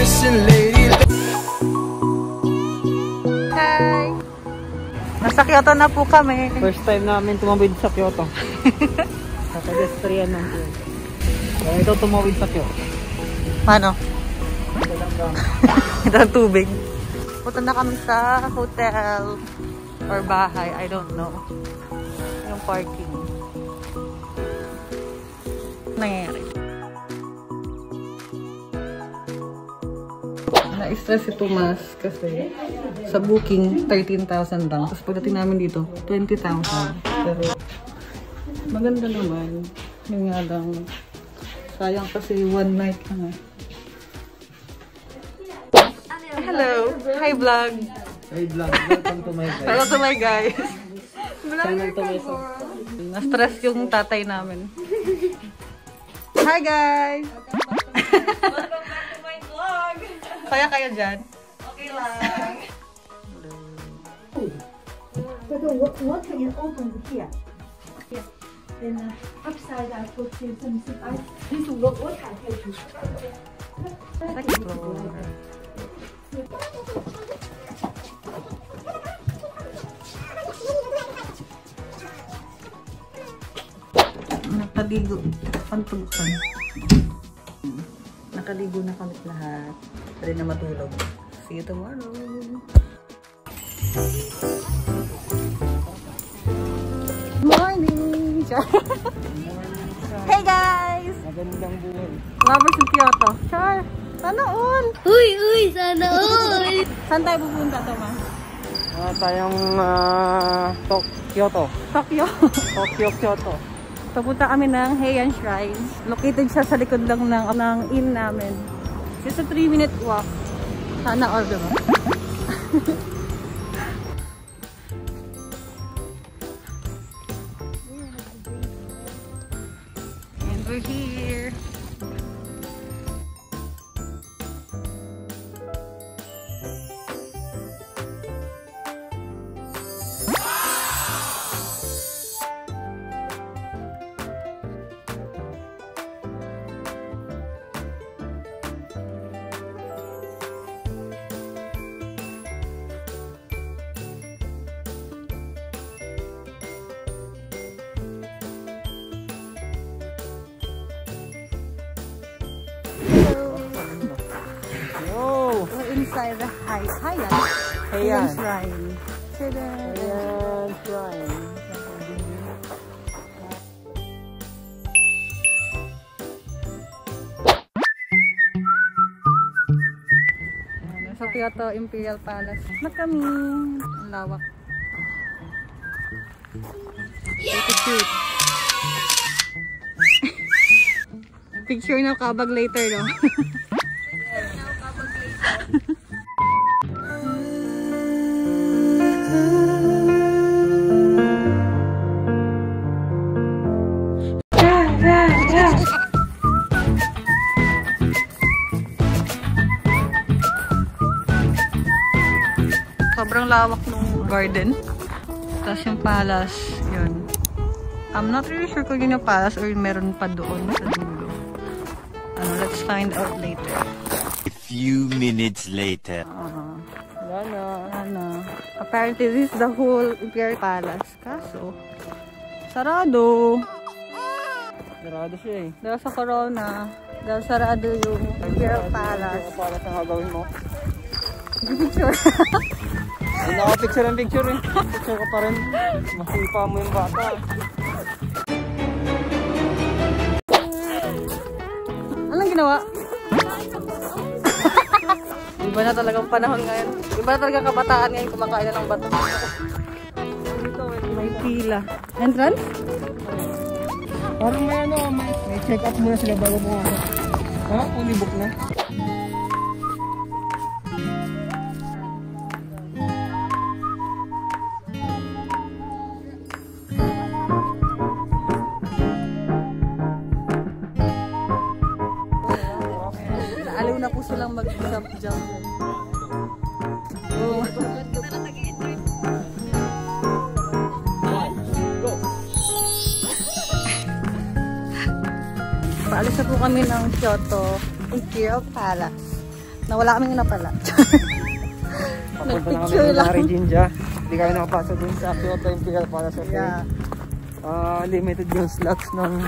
listen, lady. Hi! Nasa Kyoto na po kami. First time namin tumawid sa Kyoto. Sa pedestrian ng Kyoto. Kaya ito tumawid sa Kyoto. Paano? Ito ang tubig. Punta na kami sa hotel or bahay. I don't know. Yung parking. Nangyayari. Na-stress si Tomas kasi sa booking 13,000 lang. Tapos pagdating namin dito 20,000. Pero maganda naman. Yung nga lang sayang kasi one night lang. Hello! Hi vlog! Hey vlog, welcome to my guys. Hello to my guys! Channel to my son. Na-stress yung tatay namin. Hi guys! Welcome back to my vlog! Kaya kayo dyan? Okay lang. So what can you open here? Yes. Then upside I put some I need to look what I have to. Second floor. Nakaligo. Pantubukan. Nakaligo na kami lahat. Pwede na matulog. See you tomorrow. Morning! Hey guys! Magandang buhay. Lovers in Kyoto. Char! Sana all! Uy! Sana all! Saan tayo pupunta, Tomas? Tayong Kyoto. Tokyo. Tokyo, Kyoto. Papunta kami ng Heian Shrine. Located siya sa likod lang ng inn namin. Just a 3-minute walk. Sana all, diba? And we're here. Yo! We're inside the Heian Heian. Shrine. Tada! Heian Shrine. Sa Kyoto Imperial Palace na kami. Ang lawak. Cute. Picture na kabag later, no? Sobrang lawak ng garden. Tapos yung palace, yun. I'm not really sure kung yun yung palace or meron pa doon sa dulo. Let's find out later. A few minutes later. Apparently, this is the whole Imperial Palace. Kaso, sarado. Sarado siya eh. Dahil sa corona, dahil sarado yung Imperial Palace. Para sa gagawin mo. Picture. Ay, nakapicture ang picture eh. Picture ka pa rin. Masipa mo yung bata. Anong ginawa? Iba na talagang panahon ngayon. Iba na talagang kabataan ngayon kumakain na ng bato. Dito may pila. Entrance? Parang may may check up muna sila bago mo. Ha? Fully book na? Naaliw na po silang mag-jump. Oh. Paalis na po kami ng Kyoto Imperial Palace. Nawala kami na pala. Papunta na kami Nagpicture ng lang. Mari Jinja. Hindi kami nakapasok dun sa Kyoto Imperial para sa Yeah. limited yung slots ng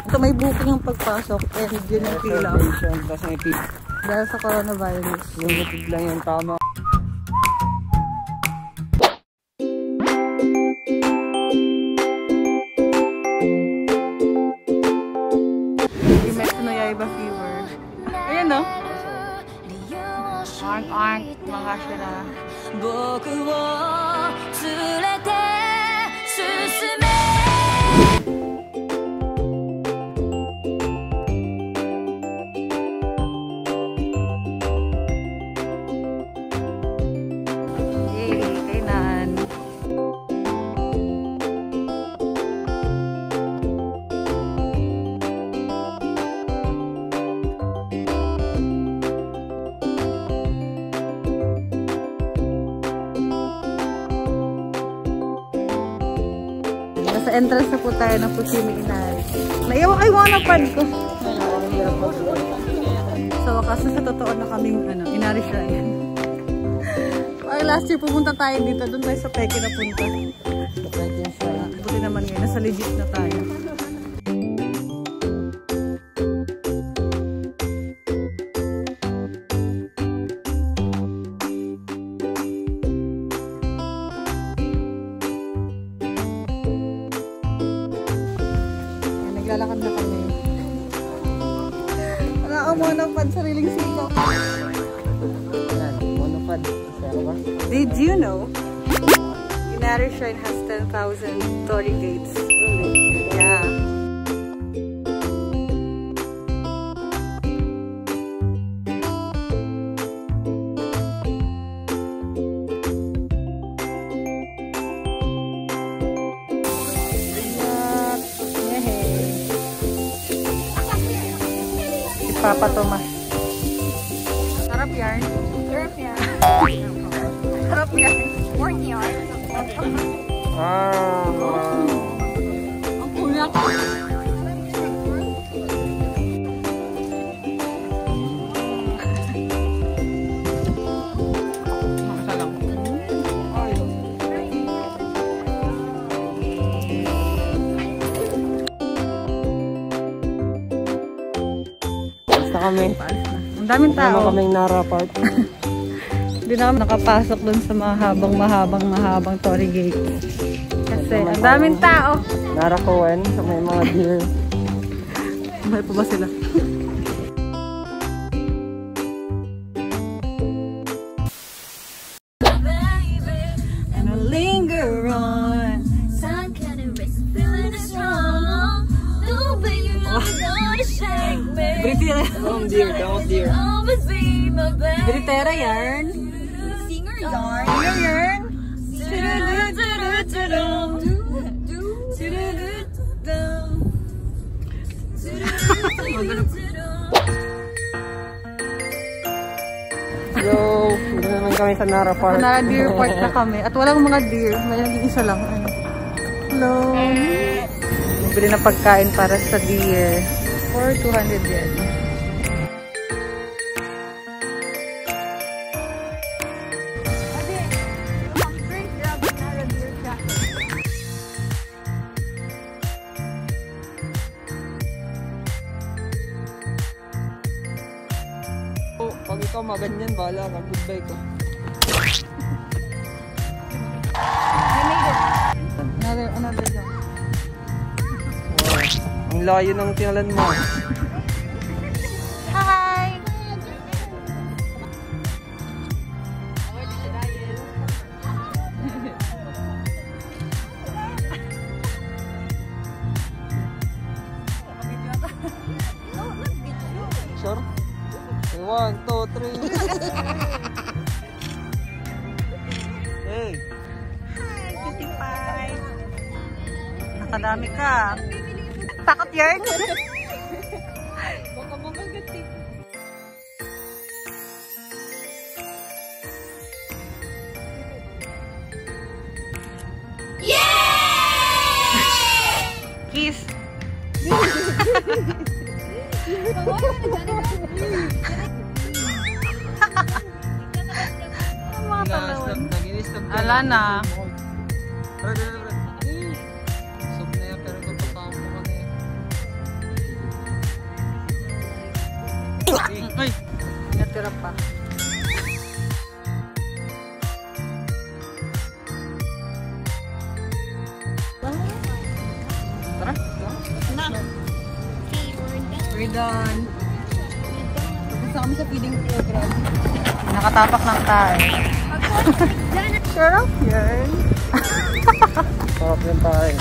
Ito may booking yung pagpasok and yun yung pila. reservation. Tapos may pila. Dahil sa coronavirus. Limited lang yung tama. Kimetsu no Yaiba fever. Ayan no? Ark, mga sila. 僕を連れて進め Yay, kainan. Nasa entrance na po tayo ng Fushimi Inari. Naiwan kayo mga napad ko. Sa wakas na sa totoo na kaming Inari Shrine. Ay, last year pumunta tayo dito. Doon tayo sa Peke na punta. Buti naman ngayon. Nasa legit na tayo. Ay, naglalakad na kami. Wala ka muna pad sariling siko. Monopod. Pero ba? Did you know Inari Shrine has 10,000 torii gates? Yeah. Si Papa Tomas. Sarap yarn. Sarap yan. Pork yarn. Wow. Ang kuyak. Basta kami. Ang daming Naman tao. kaming Nara Park. Hindi na kami nakapasok dun sa mahabang torii gate. Kasi ang daming tao. Nara Koen. So may mga deer. Mahal pa ba sila? And I'll linger on. Sun can erase feeling is strong. No, baby, you're not gonna shake me. Britera. Down deer. Always be my baby. Britera yarn. Singer yarn. Singer yarn. Yo, dito naman kami sa Nara Park. Nara Deer Park na kami. At walang mga deer. May nag-iisa lang. Hello. Bili na pagkain para sa deer. For 200 yen. Pag ikaw maganyan, bahala ka. Goodbye ko. Another job. Wow. Ang layo ng tinalan mo. Hi! Sure? Okay, 1, 2, 3. Hey! Hi, Cutie Pie! Nakadami ka. Takot yarn? Baka mamagati. Kiss! Wala na. Sub na yan, pero nagpatampo ka na eh. Ay! Natira pa. Tara. We're done. Tapos na kami sa feeding program. Nakatapak ng tayo. Sarap yan. Sarap yan tayo.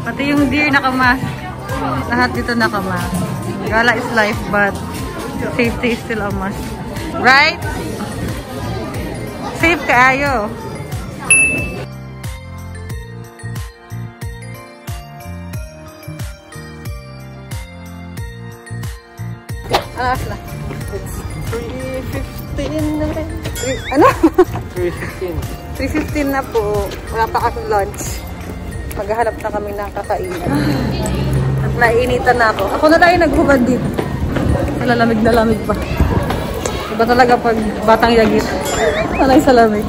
Pati yung deer nakamas. Lahat dito nakamas. Gala is life, but safety is still a must. Right? Safe kaayo. Alas na. It's 3:15 na rin. Ano? 3:15. 3:15 na po. Wala pa kami lunch. Maghahanap na kami ng kakainan. At nainitan na ako. Ako na lang yung naghubad dito. Lalamig na lamig pa. Iba talaga pag batang yagit. Sanay sa lamig.